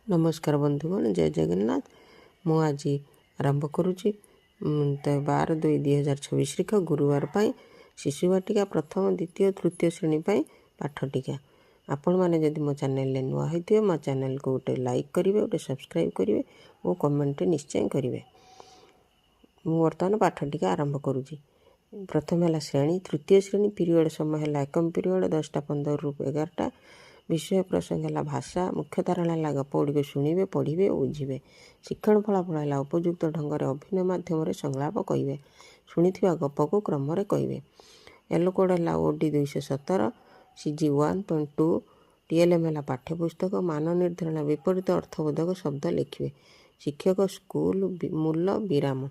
नमस्कार बंधुगण, जय जगन्नाथ। मु आज आरंभ करुच्ची 12/2/2026 गुरुवार पर शिशु वाटिका प्रथम द्वितीय तृतीय श्रेणी पाठ टीका। आपण मैंने जदि मो चैनल नुआ होते मो चैनल को गोटे लाइक करेंगे, गोटे सब्सक्राइब करेंगे और कमेंट निश्चय करेंगे। मु बर्तमान पाठ टीका आरंभ करुच्ची। प्रथम है श्रेणी तृतीय श्रेणी पीरियड समय है एकम पीरियड 10:15 ରୁ 11टा। विषय प्रसंग है भाषा। मुख्य धारणा है गप गुड़िक शुणे पढ़े और बुझे। शिक्षण फलाफल है उपयुक्त ढंग से अभिनय मध्यम संलाप कहे। शुणी गप को क्रम कहे। येलो कोड है ओडी 217 CG 1.2 TLM है पाठ्यपुस्तक। मान निर्धारण विपरीत अर्थबोधक शब्द लिखे। शिक्षक स्कूल मूल विराम।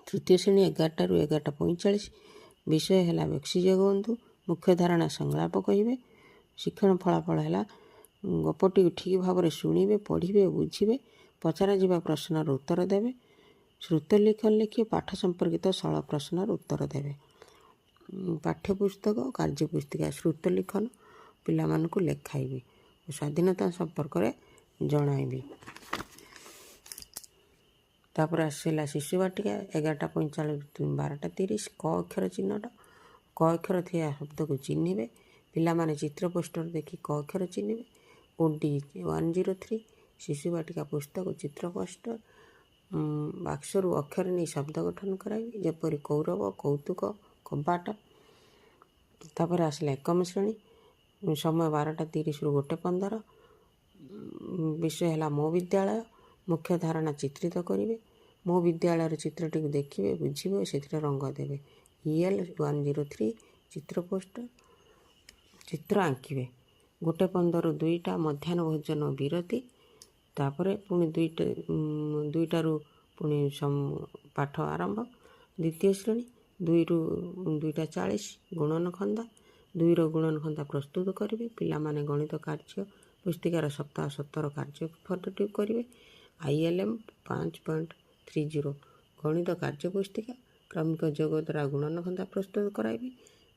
तृतीय श्रेणी 11टा ରୁ 11:45। विषय है व्यक्ति जगबंधु। मुख्य धारणा संलाप कहे। शिक्षण फलाफल है गपटी ठीक भाव में शुणे पढ़े बुझे। पचरा जा प्रश्नर उत्तर देवे। श्रुत लिखन लिखी पाठ संपर्कित सरल प्रश्नर उत्तर देवे। पाठ्यपुस्तक कार्यपुस्तिका श्रुत लिखन पिला मानकु लेखाइबी। स्वाधीनता संपर्क में जणाइबी। तापर आसला शिशु वाटिका 11:45 ରୁ 12:30। क अक्षर चिन्हट। क अक्षर थी शब्द को चिन्हे। पिला माने चित्र पोस्टर देखी क अक्षर चिन्हे। OD 103 शिशु वाटिका पुस्तक चित्र पोस्टर। अक्षर अक्षर नहीं शब्द गठन कराइबी जपरी कौरव कौतुक कबाट। तापर आसला एकम श्रेणी समय 12:30 ରୁ 1:15। विषय है मो विद्यालय। मुख्य धारणा चित्रित करेंगे। मो विद्यालय चित्रटी देखिए बुझे से रंग देवे। EL 103 चित्र पोस्टर चित्र आंकिबे। 1:15 ରୁ 2टा मध्याह्न भोजन विरति। तापर पुणी 2टा ରୁ पुणी पाठ आरंभ। द्वितीय श्रेणी 2 ରୁ 2:40 गुणन खंदा। 2 रो गुणन खंदा प्रस्तुत करेंगे। पिला माने गणित कार्य पुस्तिकार सप्ताह 17 कार्य फटोटी करेंगे। ILM 5.30 गणित कार्य पुस्तिका। क्रमिक जोग द्वारा गुणन खंदा प्रस्तुत कराइबी।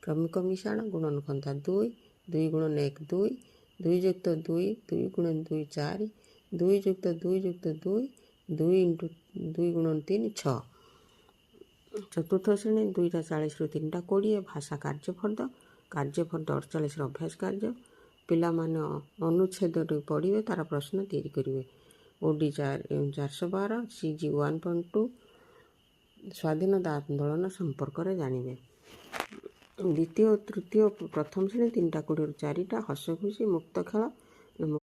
क्रमिक मिश्रण गुणन खंदा 2 2 × 1 2 2 + 2 2 × 2 4 2 + 2 + 2 2 × 2 × 3 6। चतुर्थ श्रेणी 2:40 ରୁ 3:20 भाषा कार्यफर्द। कार्यफर्द 48 अभ्यास कार्य। पिला माने अनुच्छेद पढ़े तार प्रश्न तैयारी करेंगे। OD 412 CG 1.2 स्वाधीनता आंदोलन संपर्क में जानिबे। द्वितीय तृतीय प्रथम श्रेणी 3:20 ରୁ 4टा हस खुशी मुक्त खेल।